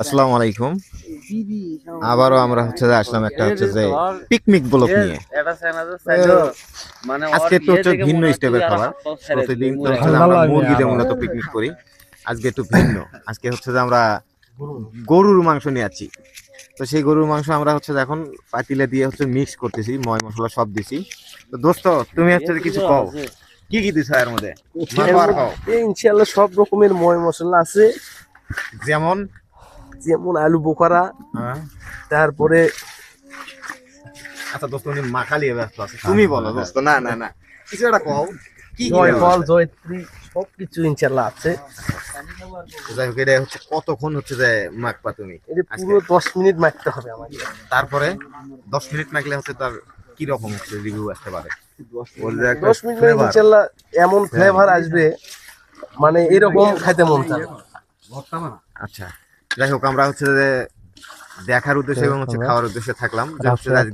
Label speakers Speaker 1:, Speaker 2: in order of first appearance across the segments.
Speaker 1: আসসালামু আলাইকুম। আবারও আমরা আসলাম একটা যে পিকনিক ব্লগ নিয়ে। আজকে একটু ভিন্ন স্টাইলের খাবার। প্রতিদিন তো আমরা মুরগি দিয়ে মূলত পিকনিক করি। আজকে একটু ভিন্ন। আজকে যে আমরা গরুর মাংস নিয়ে আছি। তো সেই গরুর মাংস আমরা এখন পাতিলে দিয়ে মিক্স করতেছি, ময় মশলা সব দিছি। তো দোস্ত তুমি কিছু কও, কি কি দিছো এর মধ্যে?
Speaker 2: ইনশাআল্লাহ সব রকমের ময় মশলা আছে,
Speaker 1: যেমন
Speaker 2: যেমন আলু বোখারা, তারপরে
Speaker 1: আচ্ছা দোস্ত উনি মাখালিয়ে ব্যস্ত আছে, তুমি বলো দোস্ত। না না না, কিছু একটা কও, কি
Speaker 2: জয়ফল জয়ত্রী সবকিছু ইনশাআল্লাহ আছে।
Speaker 1: যাই হোক, এটা কতক্ষণ যে মাখবা তুমি?
Speaker 2: এটা পুরো 10 মিনিট মাখতে হবে আমাকে।
Speaker 1: তারপরে 10 মিনিট মাখলে তার কি রকম রিভিউ আসতে পারে?
Speaker 2: 10 মিনিট ইনশাআল্লাহ এমন ফ্লেভার আসবে, মানে এরকম খাইতে মন চাবে।
Speaker 1: আচ্ছা, যাই হোক, আমরা যে দেখার উদ্দেশ্যে এবং খাওয়ার উদ্দেশ্যে থাকলাম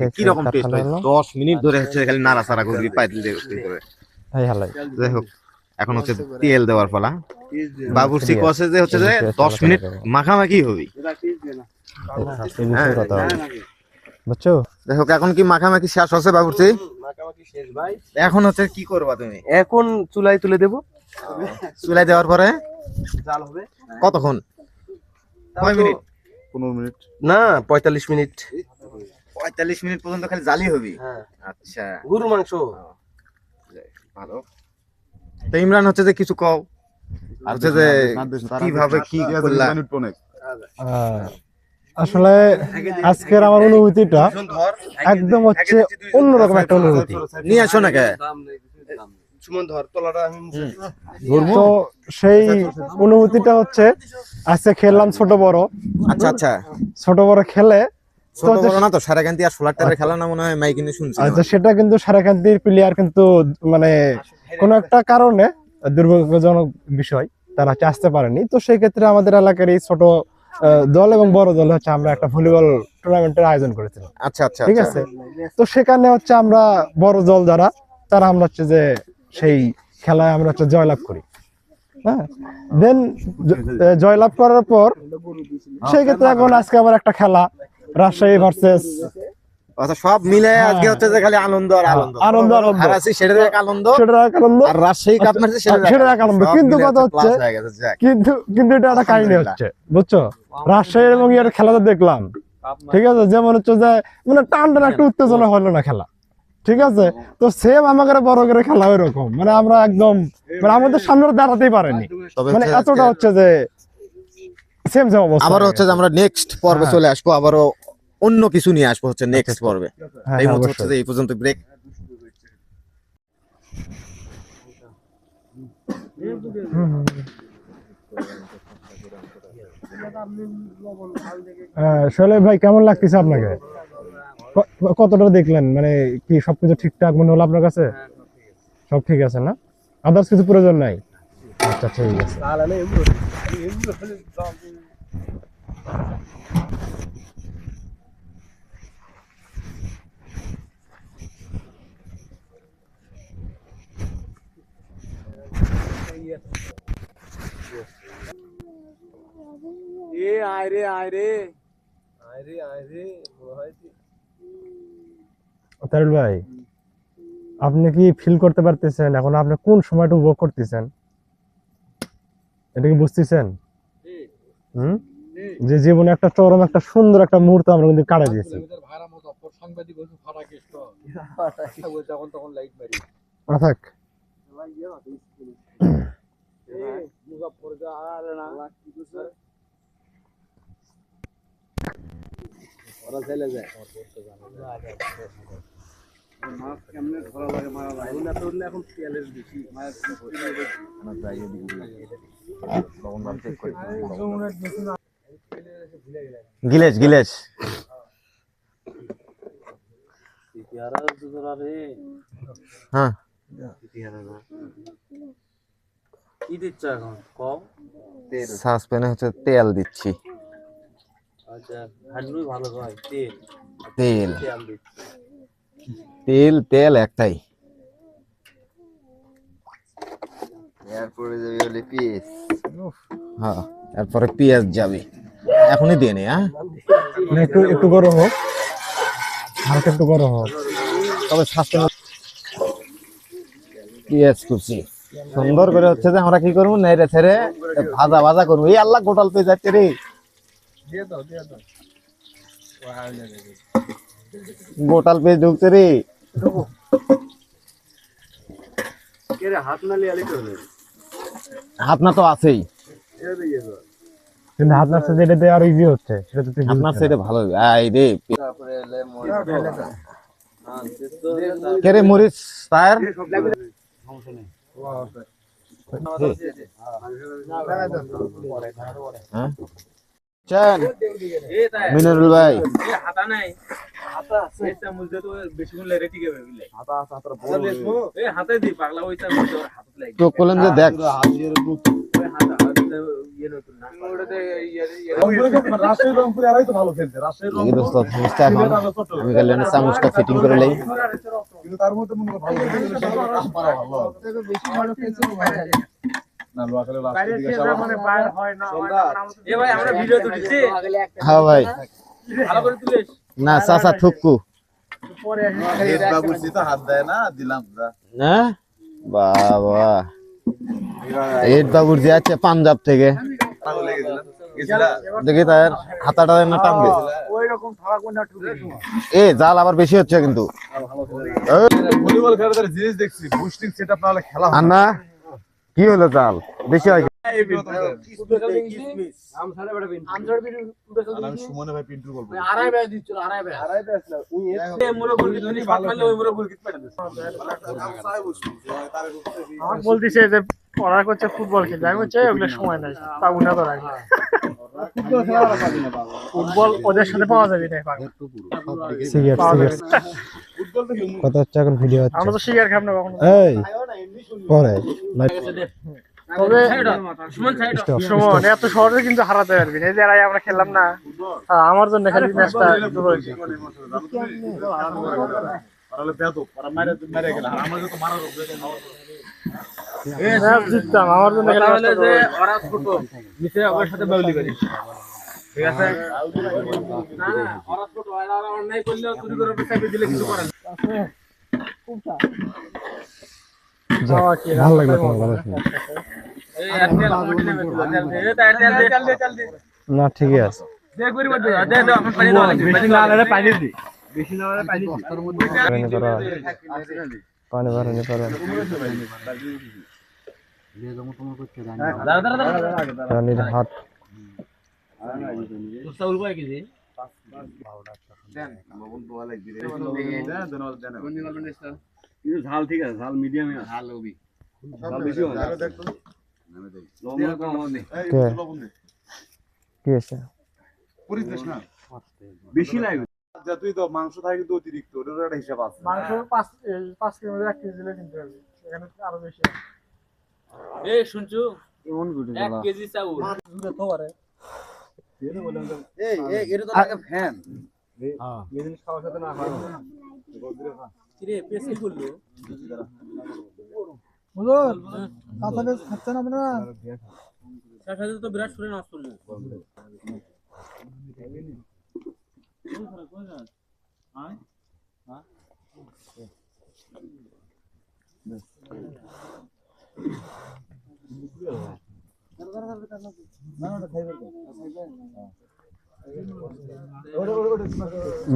Speaker 1: যে কি রকম টেস্ট হয়। 10 মিনিট ধরে খালি নাড়াচাড়া করবি পাতিল দিয়ে। যাই হোক, এখন তেল দেওয়ার পালা। বাবুর্চি কষে যে 10 মিনিট মাখামাখি হবি, বুঝছো? যাই হোক, এখন কি মাখামাখি শেষ হচ্ছে বাবুর্চি?
Speaker 2: মাখামাখি শেষ ভাই।
Speaker 1: এখন কি করবা তুমি?
Speaker 2: এখন চুলায় তুলে দেব।
Speaker 1: চুলায় দেওয়ার পরে
Speaker 2: জাল হবে
Speaker 1: কতক্ষণ? 5 মিনিট?
Speaker 2: 15 মিনিট না, 45 মিনিট।
Speaker 1: 45 মিনিট পর্যন্ত খালি জালি হবি? আচ্ছা,
Speaker 2: গরুর মাংস
Speaker 1: ভালো। তো ইমরান যে কিছু কও, আর যে কিভাবে কি করলা?
Speaker 3: আসলে আজকের আমার অনুভূতিটা একদম অন্যরকম একটা অনুভূতি।
Speaker 1: নিয়ে আসো না কে?
Speaker 3: তো সেই অনুভূতিটা আজকে খেললাম ছোট বড়।
Speaker 1: আচ্ছা আচ্ছা,
Speaker 3: ছোট বড় খেলে
Speaker 1: ছোট বড় না তো সারাকান্তি আর সোলারটারে খেলা না মনে হয়, মাই কিন্তু শুনছি।
Speaker 3: আচ্ছা, সেটা কিন্তু সারাকান্তির প্লেয়ার কিন্তু মানে কোন একটা কারণে দুর্ভাগ্যজনক বিষয় তারা আসতে পারেনি। তো সেই ক্ষেত্রে আমাদের এলাকার এই ছোট দল এবং বড় দল আমরা একটা ভলিবল টুর্নামেন্টের আয়োজন করেছিলাম।
Speaker 1: আচ্ছা আচ্ছা,
Speaker 3: ঠিক আছে। তো সেখানে আমরা বড় দল যারা, তারা আমরা যে সেই খেলায় আমরা জয়লাভ করি। হ্যাঁ, দেন জয়লাভ করার পর সেই ক্ষেত্রে এখন আজকে আবার একটা খেলা, রাজশাহী ভার্সেস।
Speaker 1: আচ্ছা, সব মিলে আজকে যে খালি আনন্দ আর আনন্দ,
Speaker 3: আনন্দ আনন্দ,
Speaker 1: আর আছে সেটার এক আনন্দ,
Speaker 3: সেটার এক আনন্দ,
Speaker 1: আর রাজশাহী কাপ মারছে
Speaker 3: সেটার এক আনন্দ। কিন্তু কথা কিন্তু এটা একটা কাহিনী বুঝছো? রাজশাহী এবং ইয়ার খেলাটা দেখলাম, ঠিক আছে, যেমন যে মানে টান টান একটা উত্তেজনা হলো না খেলা, ঠিক আছে। তো সেম আমাদের বড় করে খেলা ওইরকম, মানে আমরা একদম মানে আমাদের সামনে দাঁড়াতেই পারেনি, মানে এতটা যে সেম সেম অবস্থা।
Speaker 1: আবার যে আমরা নেক্সট পর্বে চলে আসবো, আবারও অন্য কিছু নিয়ে আসবো নেক্সট পর্বে। এই মত যে এই পর্যন্ত ব্রেক।
Speaker 3: শোয়েব ভাই, কেমন লাগতেছে আপনাকে? কতটা দেখলেন, মানে কি সবকিছু ঠিকঠাক মনে হলো আপনার কাছে? সব ঠিক আছে না? আদার্স কিছু প্রয়োজন নাই? আচ্ছা, ঠিক আছে। তারুল ভাই, আপনি কি ফিল করতে পারতেছেন এখন আপনি কোন সময়টা উপভোগ করতেছেন? এটা কি বুঝতেছেন? যে জীবনে একটা চরম একটা সুন্দর একটা মুহূর্ত আমরা কিন্তু কাটাই দিয়েছি। থাক,
Speaker 1: গিলেশ গিলেশ হ্যাঁ,
Speaker 2: কি দিচ্ছ এখন? কম
Speaker 1: সাসপেনে তেল দিচ্ছি।
Speaker 2: আচ্ছা, হাড্ডি ভালো হয়।
Speaker 1: তেল তেল তেল একটাই। এরপরে যাবে পেঁয়াজ। হ্যাঁ, এরপরে পেঁয়াজ যাবে। এখনই দিয়ে নে, হ্যাঁ
Speaker 3: মানে একটু একটু গরম হোক, হালকা একটু গরম হোক।
Speaker 1: তবে স্বাস্থ্য পেঁয়াজ কুচি সুন্দর করে হচ্ছে যে আমরা কি করবো, নেড়ে ছেড়ে ভাজা ভাজা করবো। এই আল্লাহ গোটাল পেয়ে যাচ্ছে রে, গোটাল পেয়ে ঢুকছে রে। হাত না তো আছেই,
Speaker 3: কিন্তু হাত নাড়ছে যেটাতে আর ইজি হচ্ছে সেটা তো
Speaker 1: হাত না সেটা ভালো হবে। এই রে কে রে মরিচ টায়ার হ্যাঁ চান মিনারুল ভাই তো বললেন যে দেখ এই দোস্ত সমস্যা এখন আমি গেলে চামচটা ফিটিং করে লই। হ্যাঁ ভাই না চাচা থুকু হ্যাঁ বাবা এড বাবুর যে আছে পাঞ্জাব থেকে, দেখি তার হাতাটা না টানবে। এ জাল আবার বেশি হচ্ছে কিন্তু না কি হলো জাল বেশি হয়।
Speaker 3: বলতেছে যে পড়া করছে ফুটবল খেলতে, আমি বলছি ওগুলো সময় নাই, পাবো না তো রাখবে ফুটবল ওদের সাথে পাওয়া যাবে না। কথা হচ্ছে এখন ভিডিও হচ্ছে, আমরা তো শিকার খাব না কখনো। এই পরে তবে সুমন এত সহজে কিন্তু হারাতে পারবি না, এই যে আমরা খেললাম না, আমার জন্য খালি ম্যাচটা জিততাম, আমার জন্য ঠিক আছে। ভালো লাগলো তোমার কথা শুনে। না ঠিকই আছে, পানি ভরানি পানির হাট
Speaker 4: ঝাল ঠিক আছে, ঝাল মিডিয়ামে ঝাল হবি, ঝাল বেশি হয়
Speaker 3: কি আছে
Speaker 4: বেশি লাগবে। তুই তো মাংস থাকে কিন্তু অতিরিক্ত, ওটার একটা হিসাব আছে।
Speaker 3: মাংস 5 কেজি 1 কেজি দিলে কিনতে হবে, এখানে আরো বেশি।
Speaker 4: এই শুনছো কোন গুটি 1 কেজি চাউল তো পারে। এই এর তো লাগে ফ্যান। হ্যাঁ এই জিনিস খাওয়ার সাথে না হয় রে পেছি করলো
Speaker 3: বুঝো কাঁচালে খাচ্ছে না আপনারা,
Speaker 4: সাথে তো বিরাট করে নষ্ট করলো।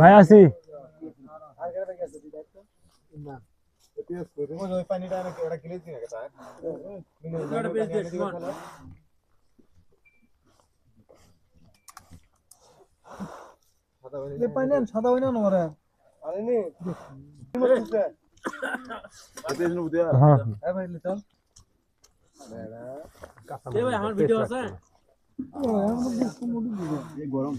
Speaker 3: ভাই আসি সাদা হই না নরে
Speaker 4: আমার ভিডিও আছে
Speaker 3: গরম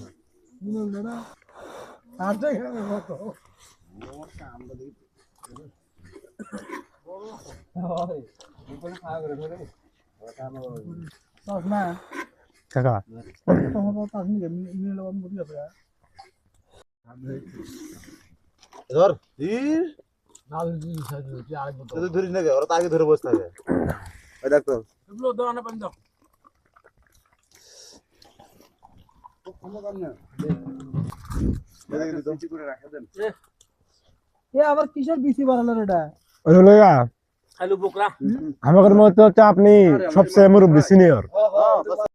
Speaker 3: কাকা
Speaker 1: ধর ধরিস না, ওরা তো আগে ধরে বসতে হবে। দেখতো
Speaker 5: আবার কিসের বিসি বানালেন এটা?
Speaker 3: ওই হলো গা,
Speaker 4: খালু বকরা
Speaker 3: আমাদের মধ্যে হচ্ছে আপনি সবচেয়ে মুরব্বী সিনিয়র।